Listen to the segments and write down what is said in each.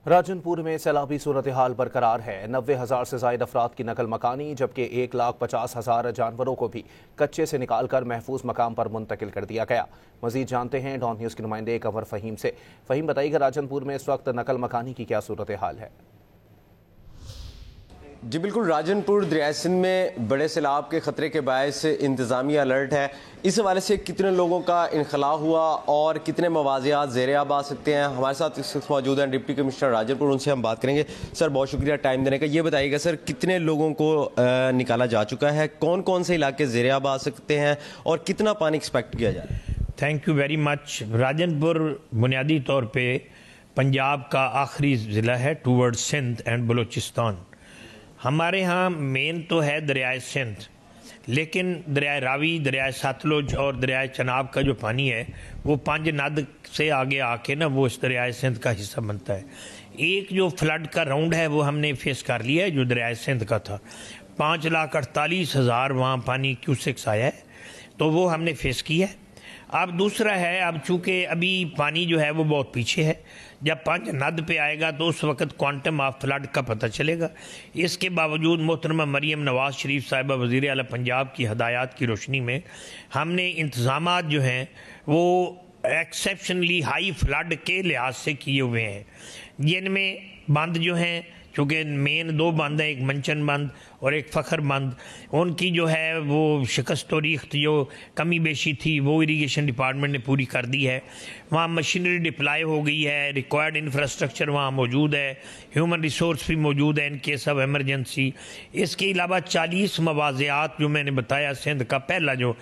راجنپور میں سیلابی صورتحال برقرار ہے۔ 90,000 سے زائد افراد کی نقل مکانی، جبکہ 1,50,000 جانوروں کو بھی کچے سے نکال کر محفوظ مقام پر منتقل کر دیا گیا۔ مزید جانتے ہیں ڈان نیوز کے نمائندے قمر فہیم سے۔ فہیم، بتائیے کہ راجنپور میں اس وقت نقل مکانی کی کیا صورتحال ہے؟ جی بالکل، راجنپور دریائے سندھ میں بڑے سیلاب کے خطرے کے باعث انتظامیہ الرٹ ہے۔ اس حوالے سے کتنے لوگوں کا انخلاء ہوا اور کتنے مواضعات زیر آب آ سکتے ہیں، ہمارے ساتھ اس وقت موجود ہیں ڈپٹی کمشنر راجنپور، ان سے ہم بات کریں گے۔ سر بہت شکریہ ٹائم دینے کا۔ یہ بتائیے گا سر، کتنے لوگوں کو نکالا جا چکا ہے، کون کون سے علاقے زیر آب آ سکتے ہیں اور کتنا پانی ایکسپیکٹ کیا جائے؟ Thank you very much. Rajanpur بنیادی طور پہ پنجاب کا آخری ضلع ہے ٹورڈ سندھ اینڈ بلوچستان۔ ہمارے ہاں مین تو ہے دریائے سندھ، لیکن دریائے راوی، دریائے ساتلج اور دریائے چناب کا جو پانی ہے وہ پانچ ند سے آگے آ کے نا وہ اس دریائے سندھ کا حصہ بنتا ہے۔ ایک جو فلڈ کا راؤنڈ ہے وہ ہم نے فیس کر لیا ہے، جو دریائے سندھ کا تھا۔ 5,48,000 وہاں پانی کیوسکس آیا ہے، تو وہ ہم نے فیس کیا ہے۔ اب دوسرا ہے، اب چونکہ ابھی پانی جو ہے وہ بہت پیچھے ہے، جب 5 ند پہ آئے گا تو اس وقت کوانٹم آف فلڈ کا پتہ چلے گا۔ اس کے باوجود محترمہ مریم نواز شریف صاحبہ وزیر اعلیٰ پنجاب کی ہدایات کی روشنی میں ہم نے انتظامات جو ہیں وہ ایکسیپشنلی ہائی فلڈ کے لحاظ سے کیے ہوئے ہیں، جن میں بند جو ہیں، چونکہ مین 2 بند ہیں، ایک منچن بند اور ایک فخر بند، ان کی جو ہے وہ شکست و ریخت جو کمی بیشی تھی وہ اریگیشن ڈپارٹمنٹ نے پوری کر دی ہے۔ وہاں مشینری ڈپلائی ہو گئی ہے، ریکوائرڈ انفراسٹرکچر وہاں موجود ہے، ہیومن ریسورس بھی موجود ہے ان کیس آف ایمرجنسی۔ اس کے علاوہ 40 مواضعات جو میں نے بتایا، سندھ کا پہلا جو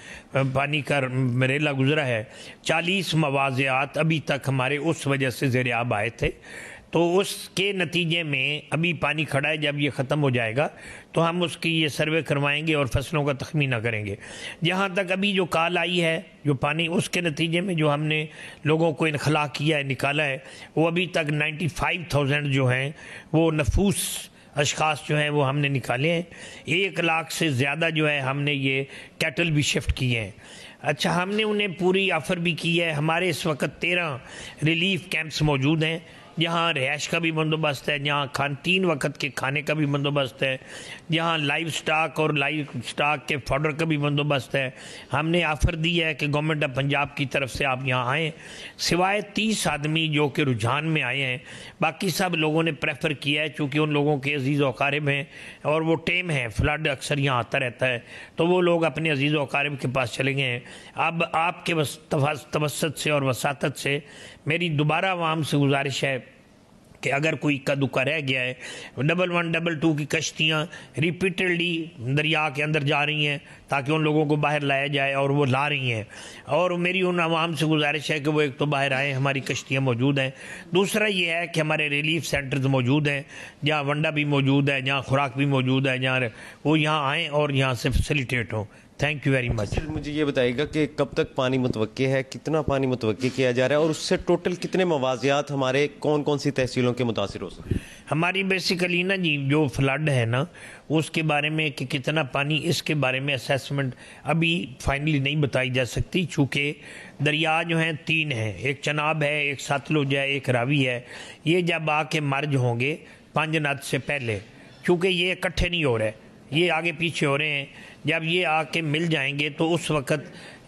پانی کا ریلا گزرا ہے، 40 مواضعات ابھی تک ہمارے اس وجہ سے زیر آب آئے تھے، تو اس کے نتیجے میں ابھی پانی کھڑا ہے۔ جب یہ ختم ہو جائے گا تو ہم اس کی یہ سروے کروائیں گے اور فصلوں کا تخمینہ کریں گے۔ جہاں تک ابھی جو کال آئی ہے جو پانی، اس کے نتیجے میں جو ہم نے لوگوں کو انخلاء کیا ہے، نکالا ہے، وہ ابھی تک 95,000 جو ہیں وہ نفوس اشخاص جو ہیں وہ ہم نے نکالے ہیں۔ 1 لاکھ سے زیادہ جو ہے ہم نے یہ کیٹل بھی شفٹ کیے ہیں۔ اچھا، ہم نے انہیں پوری آفر بھی کی ہے۔ ہمارے اس وقت 13 ریلیف کیمپس موجود ہیں، جہاں رہائش کا بھی بندوبست ہے، جہاں 3 وقت کے کھانے کا بھی بندوبست ہے، جہاں لائیو سٹاک اور لائیو سٹاک کے فوڈر کا بھی بندوبست ہے۔ ہم نے آفر دی ہے کہ گورنمنٹ آف پنجاب کی طرف سے آپ یہاں آئیں، سوائے 30 آدمی جو کہ رجحان میں آئے ہیں، باقی سب لوگوں نے پریفر کیا ہے، چونکہ ان لوگوں کے عزیز و اقارب ہیں اور وہ ٹیم ہے، فلڈ اکثر یہاں آتا رہتا ہے، تو وہ لوگ اپنے عزیز و اقارب کے پاس چلے گئے ہیں۔ اب آپ کے توسط سے اور وساطت سے میری دوبارہ عوام سے گزارش ہے کہ اگر کوئی اکا دکا رہ گیا ہے، 11 22 کی کشتیاں ریپیٹڈلی دریا کے اندر جا رہی ہیں تاکہ ان لوگوں کو باہر لایا جائے، اور وہ لا رہی ہیں، اور میری ان عوام سے گزارش ہے کہ وہ ایک تو باہر آئیں، ہماری کشتیاں موجود ہیں۔ دوسرا یہ ہے کہ ہمارے ریلیف سینٹرز موجود ہیں، جہاں ونڈا بھی موجود ہے، جہاں خوراک بھی موجود ہے، جہاں وہ یہاں آئیں اور یہاں سے فیسیلیٹیٹ ہوں۔ Thank you very much. مجھے یہ بتائیے گا کہ کب تک پانی متوقع ہے، کتنا پانی متوقع کیا جا رہا ہے، اور اس سے ٹوٹل کتنے مواضعات ہمارے کون کون سی تحصیلوں کے متاثر ہو سکتے ہیں؟ ہماری بیسیکلی نا جی جو فلڈ ہے نا، اس کے بارے میں کہ کتنا پانی، اس کے بارے میں اسیسمنٹ ابھی فائنلی نہیں بتائی جا سکتی، چونکہ دریا جو ہیں 3 ہیں، ایک چناب ہے، ایک ساتلج ہے، ایک راوی ہے۔ یہ جب آ کے مرج ہوں گے 5 ند سے پہلے، چونکہ یہ اکٹھے نہیں ہو رہے، یہ آگے پیچھے ہو رہے ہیں، جب یہ آ کے مل جائیں گے تو اس وقت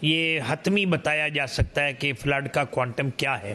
یہ حتمی بتایا جا سکتا ہے کہ فلڈ کا کوانٹم کیا ہے۔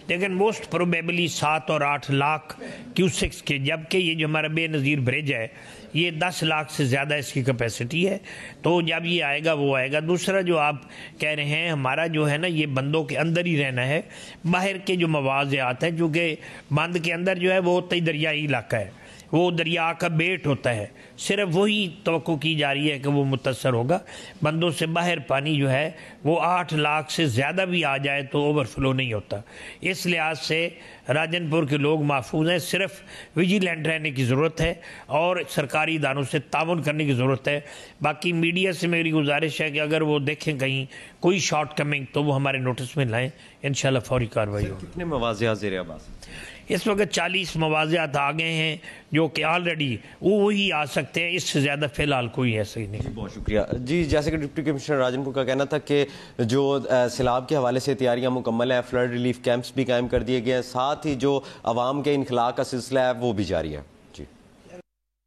لیکن موسٹ پروبیبلی 7 اور 8 لاکھ کیوسکس کے، جبکہ یہ جو ہمارا بے نظیر برج ہے یہ 10 لاکھ سے زیادہ اس کی کیپیسٹی ہے، تو جب یہ آئے گا وہ آئے گا۔ دوسرا جو آپ کہہ رہے ہیں، ہمارا جو ہے نا یہ بندوں کے اندر ہی رہنا ہے، باہر کے جو مواضعات ہیں، چونکہ بند کے اندر جو ہے وہ ہوتا ہی دریائی علاقہ ہے، وہ دریا کا بیٹ ہوتا ہے، صرف وہی توقع کی جا رہی ہے کہ وہ متاثر ہوگا۔ بندوں سے باہر پانی جو ہے وہ 8 لاکھ سے زیادہ بھی آ جائے تو اوور فلو نہیں ہوتا۔ اس لحاظ سے راجنپور کے لوگ محفوظ ہیں، صرف ویجیلنٹ رہنے کی ضرورت ہے اور سرکاری اداروں سے تعاون کرنے کی ضرورت ہے۔ باقی میڈیا سے میری گزارش ہے کہ اگر وہ دیکھیں کہیں کوئی شارٹ کمنگ تو وہ ہمارے نوٹس میں لائیں، انشاءاللہ فوری کارروائی ہوگی۔ کتنے مواضعات زیر آب؟ اس وقت 40 مواضعات آ گئے ہیں جو کہ آلریڈی وہی آ سکتے ہیں، اس سے زیادہ فی الحال کوئی ایسا ہی نہیں۔ بہت شکریہ جی۔ جیسے کہ ڈپٹی کمشنر راجن پور کا کہنا تھا کہ جو سیلاب کے حوالے سے تیاریاں مکمل ہیں، فلڈ ریلیف کیمپس بھی قائم کر دیے گئے ہیں، ساتھ ہی جو عوام کے انخلاء کا سلسلہ ہے وہ بھی جاری ہے۔